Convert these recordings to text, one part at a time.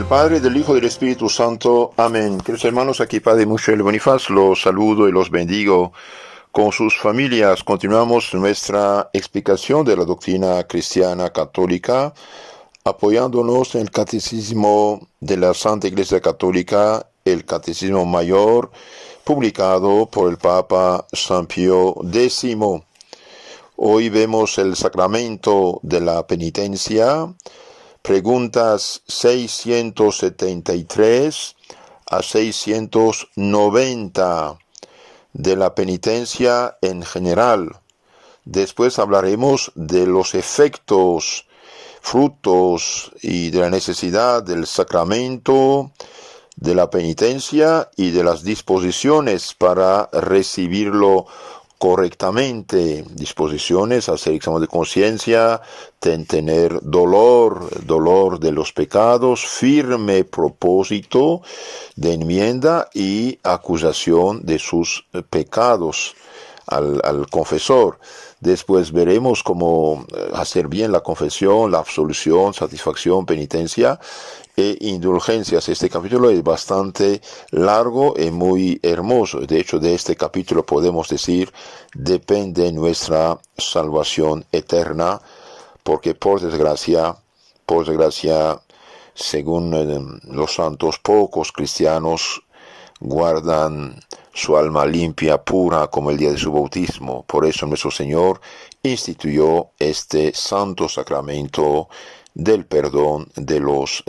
Padre, del Hijo y del Espíritu Santo. Amén. Queridos hermanos, aquí Padre Michel Bonifaz, los saludo y los bendigo con sus familias. Continuamos nuestra explicación de la doctrina cristiana católica, apoyándonos en el Catecismo de la Santa Iglesia Católica, el Catecismo Mayor, publicado por el Papa San Pío X. Hoy vemos el sacramento de la penitencia, preguntas 673 a 690 de la penitencia en general. Después hablaremos de los efectos, frutos y de la necesidad del sacramento de la penitencia y de las disposiciones para recibirlo correctamente. Disposiciones a hacer examen de conciencia, tener dolor de los pecados, firme propósito de enmienda y acusación de sus pecados al confesor. Después veremos cómo hacer bien la confesión, la absolución, satisfacción, penitencia e indulgencias. Este capítulo es bastante largo y muy hermoso. De hecho, de este capítulo podemos decir, depende nuestra salvación eterna, porque por desgracia, según los santos, pocos cristianos guardan su alma limpia, pura, como el día de su bautismo. Por eso nuestro Señor instituyó este santo sacramento del perdón de los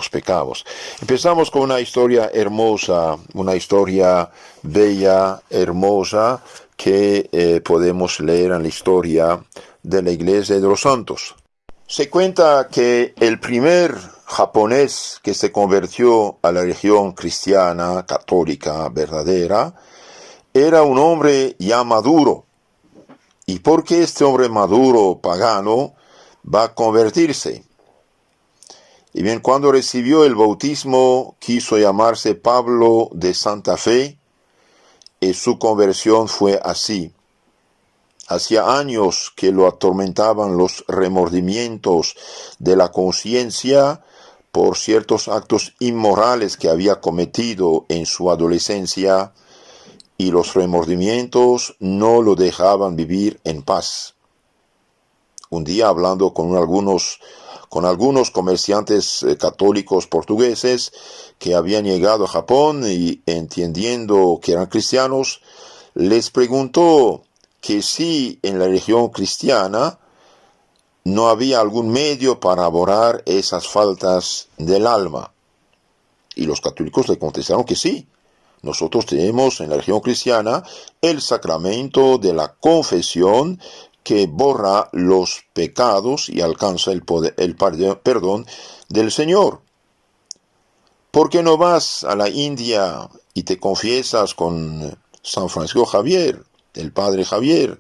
pecados. Empezamos con una historia hermosa, una historia bella, hermosa, que podemos leer en la historia de la Iglesia de los Santos. Se cuenta que el primer japonés que se convirtió a la religión cristiana católica verdadera era un hombre ya maduro. ¿Y por qué este hombre maduro pagano va a convertirse? Y bien, cuando recibió el bautismo quiso llamarse Pablo de Santa Fe, y su conversión fue así. Hacía años que lo atormentaban los remordimientos de la conciencia por ciertos actos inmorales que había cometido en su adolescencia, y los remordimientos no lo dejaban vivir en paz. Un día, hablando con algunos comerciantes católicos portugueses que habían llegado a Japón y entendiendo que eran cristianos, les preguntó que si en la religión cristiana no había algún medio para borrar esas faltas del alma. Y los católicos le contestaron que sí. Nosotros tenemos en la religión cristiana el sacramento de la confesión que borra los pecados y alcanza el perdón del Señor. ¿Por qué no vas a la India y te confiesas con San Francisco Javier, el Padre Javier?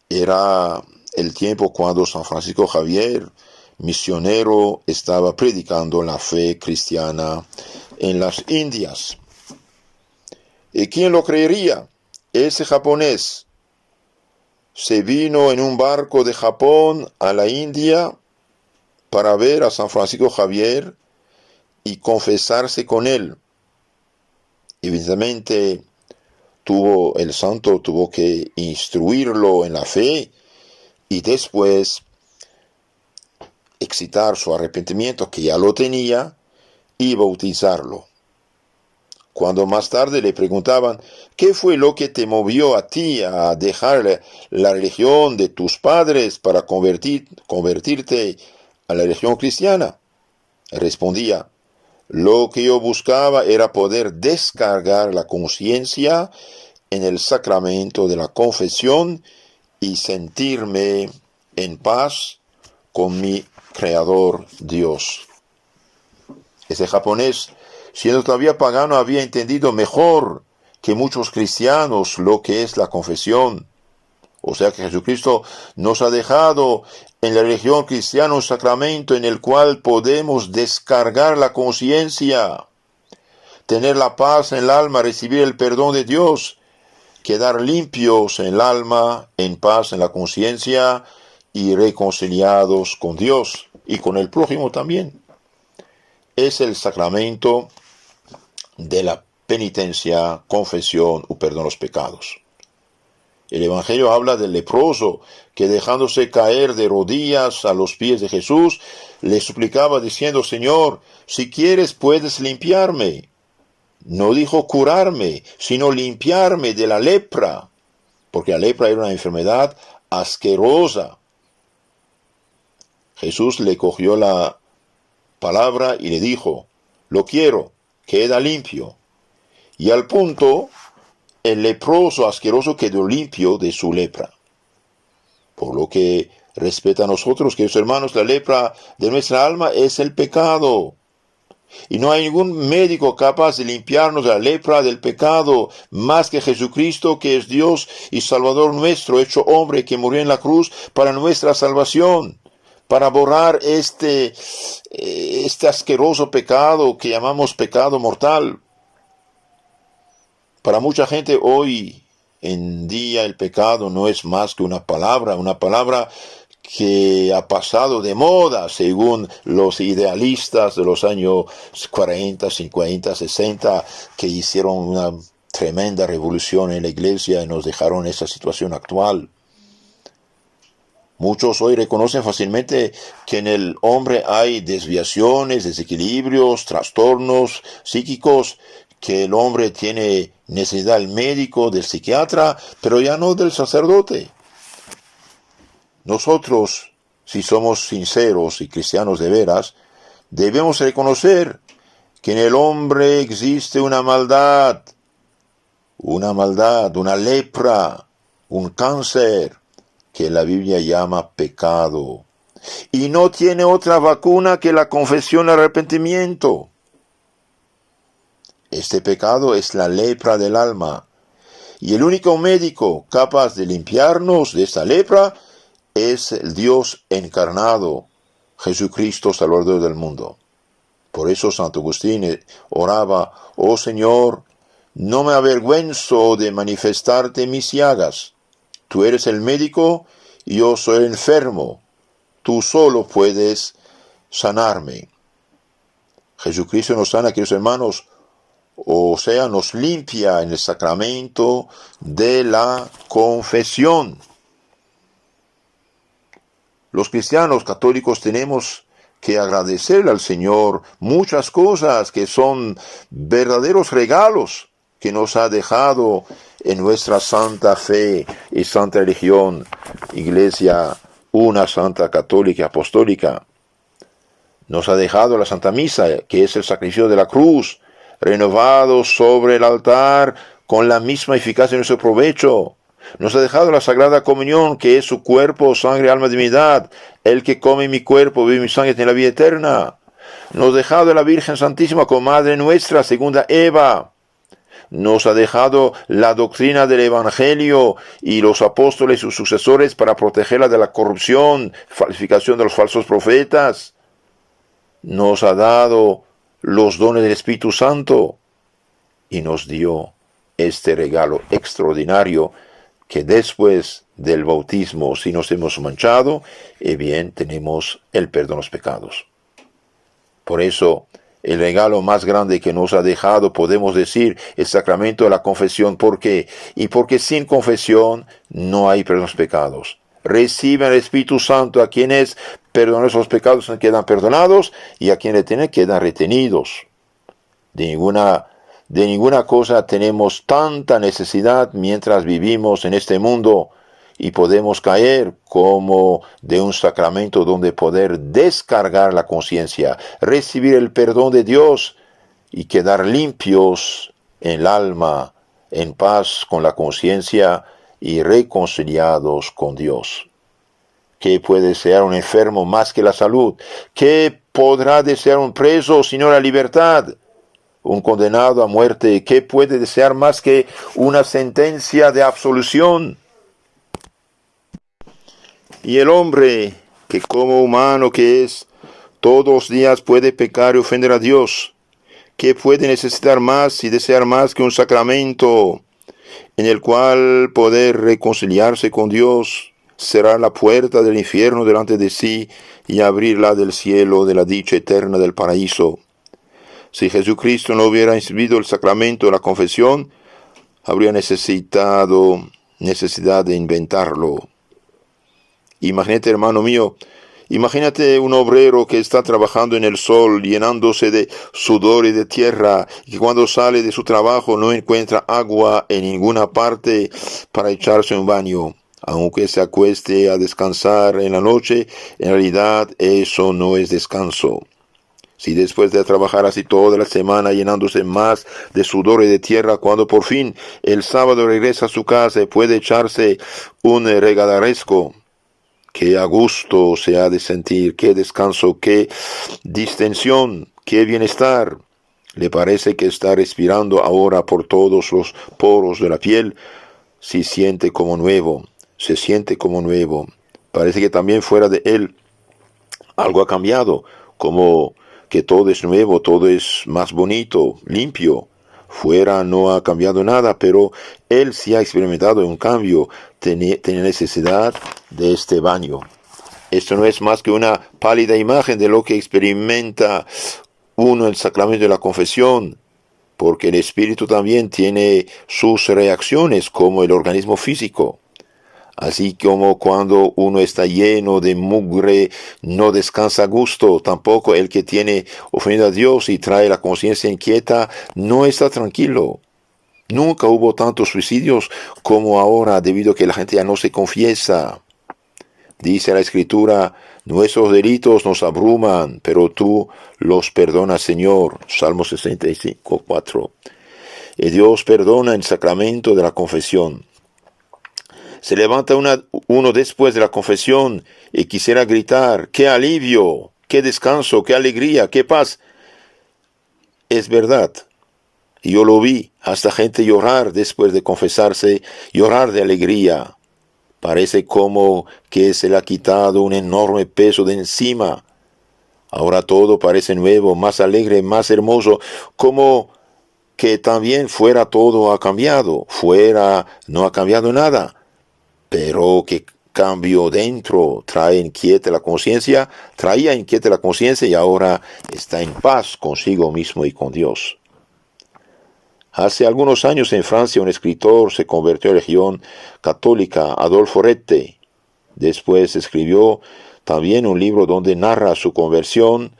Era el tiempo cuando San Francisco Javier, misionero, estaba predicando la fe cristiana en las Indias. ¿Y quién lo creería? Ese japonés se vino en un barco de Japón a la India para ver a San Francisco Javier y confesarse con él. Evidentemente, el santo tuvo que instruirlo en la fe y después excitar su arrepentimiento, que ya lo tenía, y bautizarlo. Cuando más tarde le preguntaban, ¿qué fue lo que te movió a ti a dejar la religión de tus padres para convertirte a la religión cristiana? Respondía, lo que yo buscaba era poder descargar la conciencia en el sacramento de la confesión y sentirme en paz con mi Creador Dios. Ese japonés, siendo todavía pagano, había entendido mejor que muchos cristianos lo que es la confesión. O sea que Jesucristo nos ha dejado en la religión cristiana un sacramento en el cual podemos descargar la conciencia, tener la paz en el alma, recibir el perdón de Dios, quedar limpios en el alma, en paz en la conciencia y reconciliados con Dios y con el prójimo también. es el sacramento de la penitencia, confesión o perdón de los pecados. El Evangelio habla del leproso que, dejándose caer de rodillas a los pies de Jesús, le suplicaba diciendo: Señor, si quieres puedes limpiarme. No dijo curarme, sino limpiarme de la lepra, porque la lepra era una enfermedad asquerosa. Jesús le cogió la palabra y le dijo: lo quiero, queda limpio. Y al punto, el leproso asqueroso quedó limpio de su lepra. Por lo que respecta a nosotros, queridos hermanos, la lepra de nuestra alma es el pecado. Y no hay ningún médico capaz de limpiarnos de la lepra del pecado más que Jesucristo, que es Dios y Salvador nuestro, hecho hombre, que murió en la cruz para nuestra salvación, para borrar este asqueroso pecado que llamamos pecado mortal. Para mucha gente hoy en día el pecado no es más que una palabra que ha pasado de moda según los idealistas de los años 40, 50, 60, que hicieron una tremenda revolución en la iglesia y nos dejaron en esa situación actual. Muchos hoy reconocen fácilmente que en el hombre hay desviaciones, desequilibrios, trastornos psíquicos, que el hombre tiene necesidad del médico, del psiquiatra, pero ya no del sacerdote. Nosotros, si somos sinceros y cristianos de veras, debemos reconocer que en el hombre existe una maldad, una lepra, un cáncer, que la Biblia llama pecado. Y no tiene otra vacuna que la confesión y el arrepentimiento. Este pecado es la lepra del alma. Y el único médico capaz de limpiarnos de esta lepra es el Dios encarnado, Jesucristo, Salvador del mundo. Por eso Santo Agustín oraba: oh Señor, no me avergüenzo de manifestarte mis llagas. Tú eres el médico y yo soy el enfermo. Tú solo puedes sanarme. Jesucristo nos sana, queridos hermanos, o sea, nos limpia en el sacramento de la confesión. Los cristianos católicos tenemos que agradecerle al Señor muchas cosas que son verdaderos regalos que nos ha dejado en nuestra santa fe y santa religión, Iglesia una, santa, católica y apostólica. Nos ha dejado la Santa Misa, que es el sacrificio de la cruz, renovado sobre el altar con la misma eficacia de nuestro provecho. Nos ha dejado la Sagrada Comunión, que es su cuerpo, sangre, alma, divinidad. El que come mi cuerpo, bebe mi sangre, tiene la vida eterna. Nos ha dejado la Virgen Santísima como Madre nuestra, segunda Eva. Nos ha dejado la doctrina del Evangelio y los apóstoles y sus sucesores para protegerla de la corrupción, falsificación de los falsos profetas. Nos ha dado los dones del Espíritu Santo y nos dio este regalo extraordinario que después del bautismo, si nos hemos manchado, bien, tenemos el perdón de los pecados. Por eso, el regalo más grande que nos ha dejado, podemos decir, el sacramento de la confesión. ¿Por qué? Y porque sin confesión no hay perdón de los pecados. Reciben el Espíritu Santo a quienes perdonan los pecados, quedan perdonados, y a quienes tienen quedan retenidos. De ninguna cosa tenemos tanta necesidad mientras vivimos en este mundo, y podemos caer como de un sacramento donde poder descargar la conciencia, recibir el perdón de Dios y quedar limpios en el alma, en paz con la conciencia y reconciliados con Dios. ¿Qué puede desear un enfermo más que la salud? ¿Qué podrá desear un preso sino la libertad? Un condenado a muerte, ¿qué puede desear más que una sentencia de absolución? Y el hombre, que como humano que es, todos los días puede pecar y ofender a Dios, ¿qué puede necesitar más y desear más que un sacramento en el cual poder reconciliarse con Dios, cerrar la puerta del infierno delante de sí y abrirla del cielo de la dicha eterna del paraíso? Si Jesucristo no hubiera instituido el sacramento de la confesión, habría necesidad de inventarlo. Imagínate, hermano mío, imagínate un obrero que está trabajando en el sol, llenándose de sudor y de tierra, y que cuando sale de su trabajo no encuentra agua en ninguna parte para echarse un baño. Aunque se acueste a descansar en la noche, en realidad eso no es descanso. Si después de trabajar así toda la semana llenándose más de sudor y de tierra, cuando por fin el sábado regresa a su casa y puede echarse un regadaresco, qué a gusto se ha de sentir, qué descanso, qué distensión, qué bienestar. Le parece que está respirando ahora por todos los poros de la piel. Se siente como nuevo. Parece que también fuera de él algo ha cambiado, como que todo es nuevo, todo es más bonito, limpio. Fuera no ha cambiado nada, pero él sí ha experimentado un cambio, tenía necesidad de este baño. Esto no es más que una pálida imagen de lo que experimenta uno en el sacramento de la confesión, porque el espíritu también tiene sus reacciones como el organismo físico. Así como cuando uno está lleno de mugre, no descansa a gusto, tampoco el que tiene ofendido a Dios y trae la conciencia inquieta, no está tranquilo. Nunca hubo tantos suicidios como ahora debido a que la gente ya no se confiesa. Dice la Escritura, nuestros delitos nos abruman, pero tú los perdonas, Señor. Salmo 65, 4. Y Dios perdona el sacramento de la confesión. Se levanta uno después de la confesión y quisiera gritar, ¡qué alivio! ¡Qué descanso! ¡Qué alegría! ¡Qué paz! Es verdad. Yo lo vi, hasta gente llorar después de confesarse, llorar de alegría. Parece como que se le ha quitado un enorme peso de encima. Ahora todo parece nuevo, más alegre, más hermoso, como que también fuera todo ha cambiado. Fuera no ha cambiado nada. Pero que cambio dentro traía inquieta la conciencia y ahora está en paz consigo mismo y con Dios. Hace algunos años en Francia un escritor se convirtió a la religión católica, Adolfo Rette. Después escribió también un libro donde narra su conversión.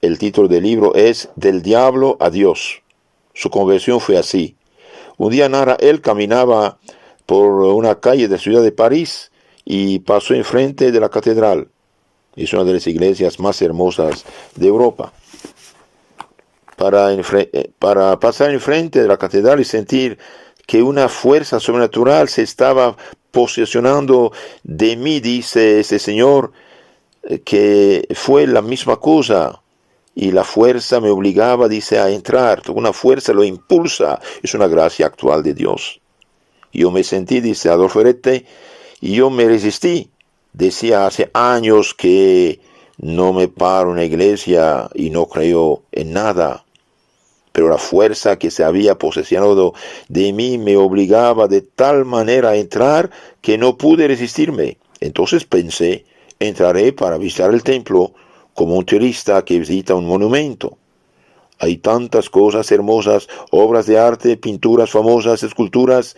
El título del libro es Del diablo a Dios. Su conversión fue así. Un día narra, él caminaba por una calle de la ciudad de París y pasó enfrente de la catedral. Es una de las iglesias más hermosas de Europa. Para pasar enfrente de la catedral y sentir que una fuerza sobrenatural se estaba posesionando de mí, dice este señor, que fue la misma cosa. Y la fuerza me obligaba, dice, a entrar. Una fuerza lo impulsa. Es una gracia actual de Dios. Yo me sentí, dice Adolfo Rette, y yo me resistí. Decía hace años que no me paro en la iglesia y no creo en nada. Pero la fuerza que se había posesionado de mí me obligaba de tal manera a entrar que no pude resistirme. Entonces pensé, entraré para visitar el templo como un turista que visita un monumento. Hay tantas cosas hermosas, obras de arte, pinturas famosas, esculturas.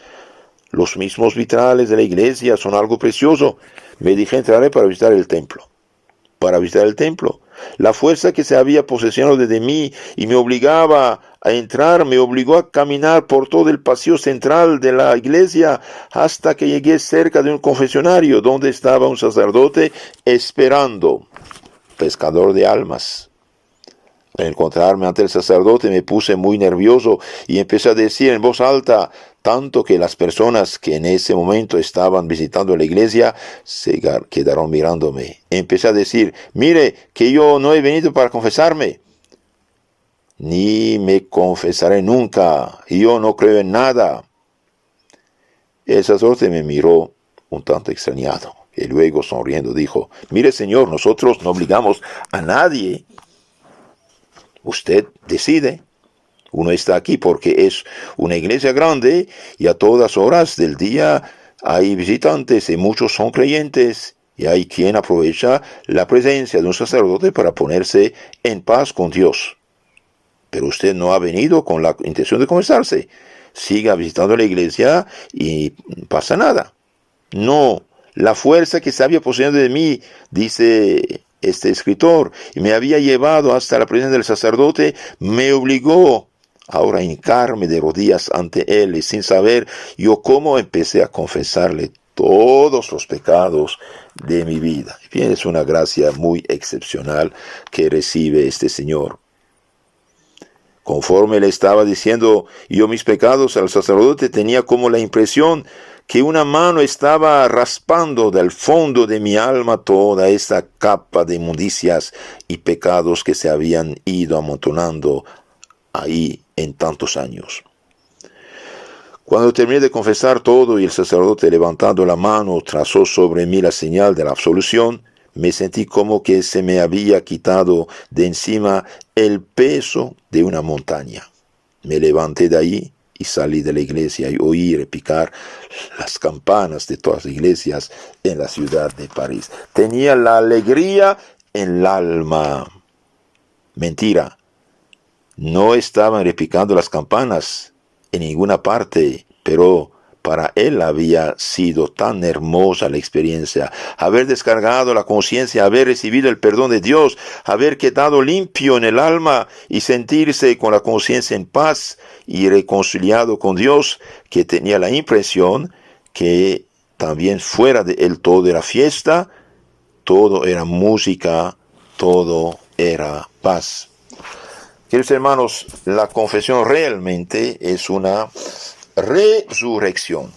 Los mismos vitrales de la iglesia son algo precioso. Me dije, entraré para visitar el templo. La fuerza que se había posesionado de mí y me obligaba a entrar, me obligó a caminar por todo el pasillo central de la iglesia hasta que llegué cerca de un confesionario donde estaba un sacerdote esperando, pescador de almas. Al encontrarme ante el sacerdote me puse muy nervioso y empecé a decir en voz alta, tanto que las personas que en ese momento estaban visitando la iglesia se quedaron mirándome. Empecé a decir, mire, que yo no he venido para confesarme, ni me confesaré nunca, y yo no creo en nada. El sacerdote me miró un tanto extrañado, y luego sonriendo dijo, mire señor, nosotros no obligamos a nadie. Usted decide. Uno está aquí porque es una iglesia grande y a todas horas del día hay visitantes y muchos son creyentes y hay quien aprovecha la presencia de un sacerdote para ponerse en paz con Dios. pero usted no ha venido con la intención de confesarse. Siga visitando la iglesia y no pasa nada. No, la fuerza que se había poseído de mí, dice este escritor, y me había llevado hasta la presencia del sacerdote, me obligó ahora a hincarme de rodillas ante él, y sin saber yo cómo empecé a confesarle todos los pecados de mi vida. Bien, es una gracia muy excepcional que recibe este señor. Conforme le estaba diciendo yo mis pecados al sacerdote, tenía como la impresión que una mano estaba raspando del fondo de mi alma toda esta capa de inmundicias y pecados que se habían ido amontonando ahí en tantos años. Cuando terminé de confesar todo y el sacerdote, levantando la mano, trazó sobre mí la señal de la absolución, me sentí como que se me había quitado de encima el peso de una montaña. Me levanté de ahí y salí de la iglesia y oí repicar las campanas de todas las iglesias en la ciudad de París. Tenía la alegría en el alma. Mentira. No estaban repicando las campanas en ninguna parte, pero para él había sido tan hermosa la experiencia, haber descargado la conciencia, haber recibido el perdón de Dios, haber quedado limpio en el alma y sentirse con la conciencia en paz y reconciliado con Dios, que tenía la impresión que también fuera de él todo era fiesta, todo era música, todo era paz. Queridos hermanos, la confesión realmente es una resurrección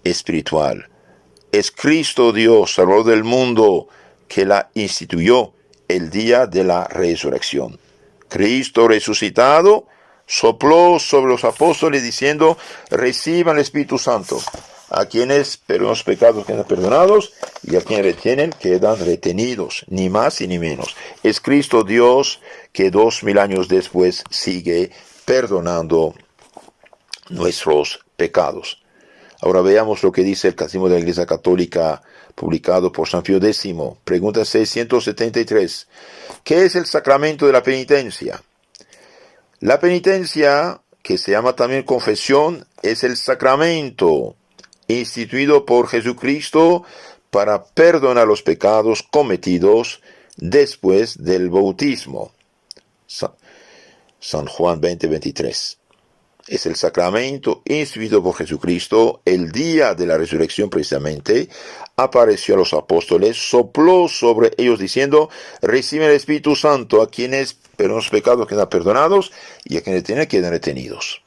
espiritual. Es Cristo Dios, Salvador del mundo, que la instituyó el día de la resurrección. Cristo resucitado sopló sobre los apóstoles diciendo: reciban el Espíritu Santo. A quienes perdonan los pecados quedan perdonados, y a quienes retienen quedan retenidos, ni más y ni menos. Es Cristo Dios que 2000 años después sigue perdonando nuestros pecados. Ahora veamos lo que dice el Catecismo de la Iglesia Católica, publicado por San Pío X. Pregunta 673. ¿Qué es el sacramento de la penitencia? La penitencia, que se llama también confesión, es el sacramento instituido por Jesucristo para perdonar los pecados cometidos después del bautismo. San Juan 20:23. Es el sacramento instituido por Jesucristo el día de la resurrección precisamente. Apareció a los apóstoles, sopló sobre ellos diciendo: reciben el Espíritu Santo. A quienes perdonan los pecados quedan perdonados, y a quienes tienen quedan retenidos.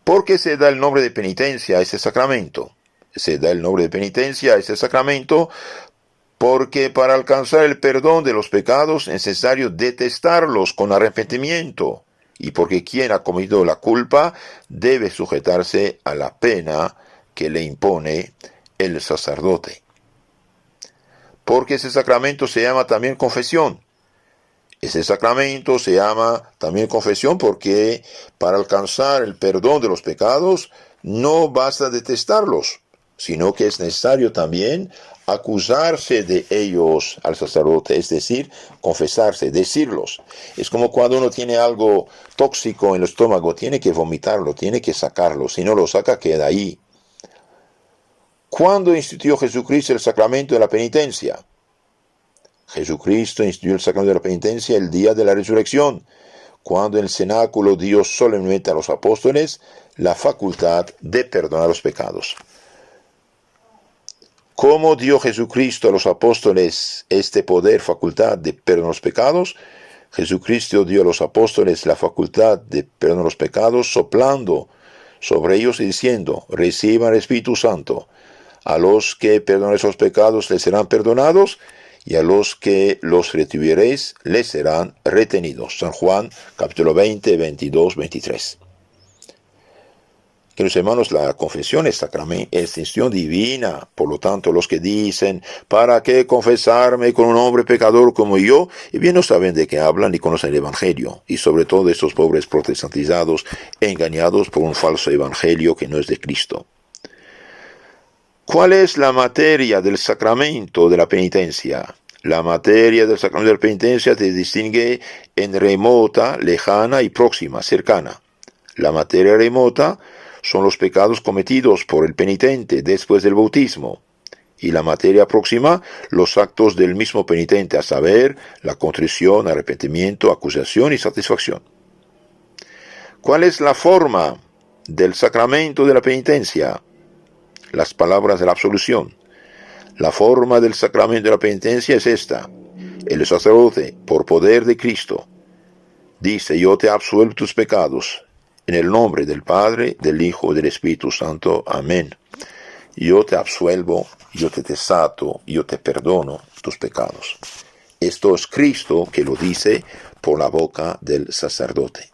¿Por qué se da el nombre de penitencia a ese sacramento? Se da el nombre de penitencia a ese sacramento porque para alcanzar el perdón de los pecados es necesario detestarlos con arrepentimiento, y porque quien ha cometido la culpa debe sujetarse a la pena que le impone el sacerdote. Porque ese sacramento se llama también confesión. Ese sacramento se llama también confesión porque para alcanzar el perdón de los pecados no basta detestarlos, sino que es necesario también acusarse de ellos al sacerdote, es decir, confesarse, decirlos. Es como cuando uno tiene algo tóxico en el estómago, tiene que vomitarlo, tiene que sacarlo, si no lo saca queda ahí. ¿Cuándo instituyó Jesucristo el sacramento de la penitencia? Jesucristo instituyó el sacramento de la penitencia el día de la resurrección, cuando en el cenáculo dio solemnemente a los apóstoles la facultad de perdonar los pecados. ¿Cómo dio Jesucristo a los apóstoles este poder, facultad de perdonar los pecados? Jesucristo dio a los apóstoles la facultad de perdonar los pecados soplando sobre ellos y diciendo: reciban el Espíritu Santo. A los que perdonen esos pecados les serán perdonados, y a los que los retuviereis les serán retenidos. San Juan, capítulo 20, 22, 23. Queridos hermanos, la confesión es sacramento, es institución divina. Por lo tanto, los que dicen: ¿para qué confesarme con un hombre pecador como yo? Y bien no saben de qué hablan ni conocen el Evangelio. Y sobre todo estos pobres protestantizados, engañados por un falso Evangelio que no es de Cristo. ¿Cuál es la materia del sacramento de la penitencia? La materia del sacramento de la penitencia se distingue en remota, lejana y próxima, cercana. La materia remota son los pecados cometidos por el penitente después del bautismo. Y la materia próxima, los actos del mismo penitente, a saber, la contrición, arrepentimiento, acusación y satisfacción. ¿Cuál es la forma del sacramento de la penitencia? Las palabras de la absolución. La forma del sacramento de la penitencia es esta. El sacerdote, por poder de Cristo, dice: yo te absuelvo tus pecados, en el nombre del Padre, del Hijo y del Espíritu Santo. Amén. Yo te absuelvo, yo te desato, yo te perdono tus pecados. Esto es Cristo que lo dice por la boca del sacerdote.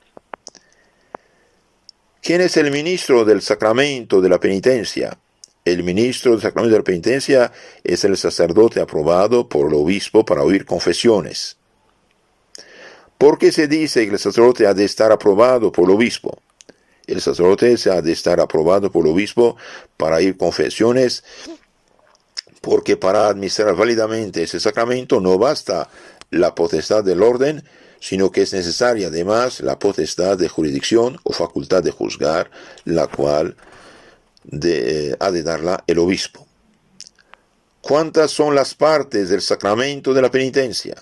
¿Quién es el ministro del sacramento de la penitencia? El ministro del sacramento de la penitencia es el sacerdote aprobado por el obispo para oír confesiones. ¿Por qué se dice que el sacerdote ha de estar aprobado por el obispo? El sacerdote se ha de estar aprobado por el obispo para oír confesiones, porque para administrar válidamente ese sacramento no basta la potestad del orden, sino que es necesaria además la potestad de jurisdicción o facultad de juzgar, la cual ha de darla el obispo. ¿Cuántas son las partes del sacramento de la penitencia?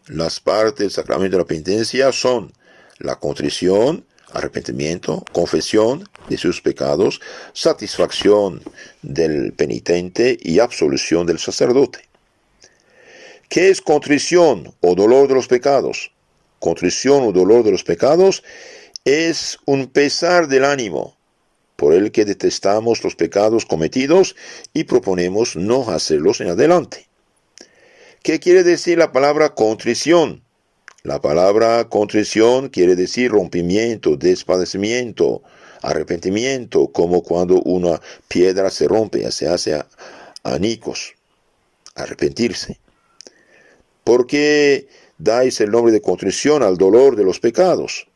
Las partes del sacramento de la penitencia son la contrición, arrepentimiento, confesión de sus pecados, satisfacción del penitente y absolución del sacerdote. ¿Qué es contrición o dolor de los pecados? Contrición o dolor de los pecados es un pesar del ánimo, por el que detestamos los pecados cometidos y proponemos no hacerlos en adelante. ¿Qué quiere decir la palabra contrición? La palabra contrición quiere decir rompimiento, despadecimiento, arrepentimiento, como cuando una piedra se rompe, se hace añicos, arrepentirse. ¿Por qué dais el nombre de contrición al dolor de los pecados?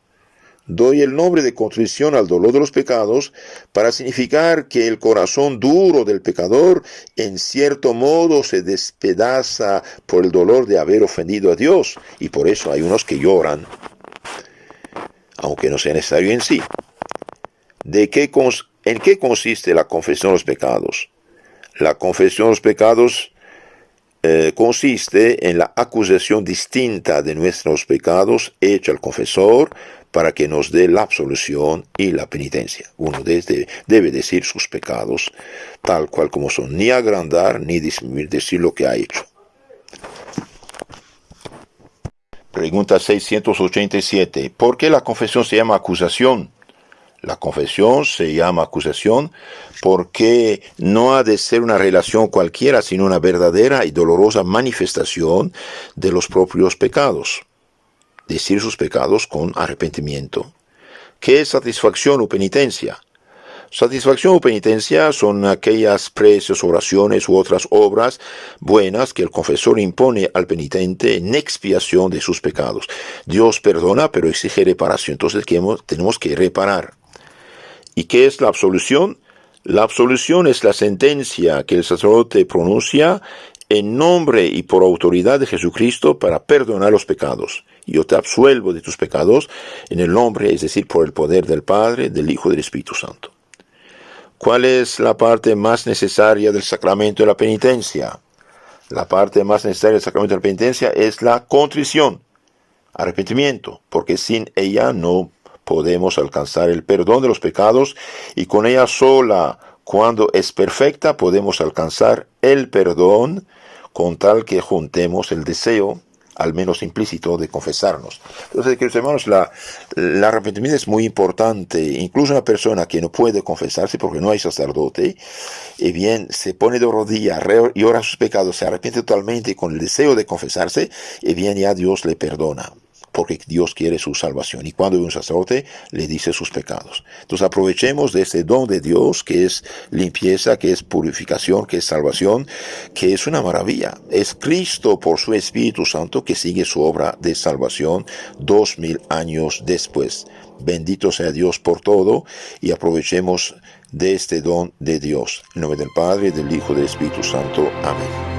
Doy el nombre de contrición al dolor de los pecados para significar que el corazón duro del pecador en cierto modo se despedaza por el dolor de haber ofendido a Dios, y por eso hay unos que lloran, aunque no sea necesario en sí. ¿En qué consiste la confesión de los pecados? La confesión de los pecados consiste en la acusación distinta de nuestros pecados hecha al confesor para que nos dé la absolución y la penitencia. Uno debe decir sus pecados tal cual como son, ni agrandar ni disminuir, decir lo que ha hecho. Pregunta 687. ¿Por qué la confesión se llama acusación? La confesión se llama acusación porque no ha de ser una relación cualquiera, sino una verdadera y dolorosa manifestación de los propios pecados. Decir sus pecados con arrepentimiento. ¿Qué es satisfacción o penitencia? Satisfacción o penitencia son aquellas preces, oraciones u otras obras buenas que el confesor impone al penitente en expiación de sus pecados. Dios perdona, pero exige reparación. Entonces tenemos que reparar. ¿Y qué es la absolución? La absolución es la sentencia que el sacerdote pronuncia en nombre y por autoridad de Jesucristo para perdonar los pecados. Yo te absuelvo de tus pecados en el nombre, es decir, por el poder del Padre, del Hijo y del Espíritu Santo. ¿Cuál es la parte más necesaria del sacramento de la penitencia? La parte más necesaria del sacramento de la penitencia es la contrición, arrepentimiento, porque sin ella no podemos alcanzar el perdón de los pecados, y con ella sola, cuando es perfecta, podemos alcanzar el perdón, con tal que juntemos el deseo, al menos implícito, de confesarnos. Entonces, queridos hermanos, el arrepentimiento es muy importante. Incluso una persona que no puede confesarse porque no hay sacerdote, y bien, se pone de rodillas y ora sus pecados, se arrepiente totalmente con el deseo de confesarse, y bien, ya Dios le perdona, porque Dios quiere su salvación. Y cuando un sacerdote le dice sus pecados. Entonces aprovechemos de este don de Dios, que es limpieza, que es purificación, que es salvación, que es una maravilla. Es Cristo por su Espíritu Santo que sigue su obra de salvación 2000 años después. Bendito sea Dios por todo, y aprovechemos de este don de Dios. En nombre del Padre, del Hijo y del Espíritu Santo. Amén.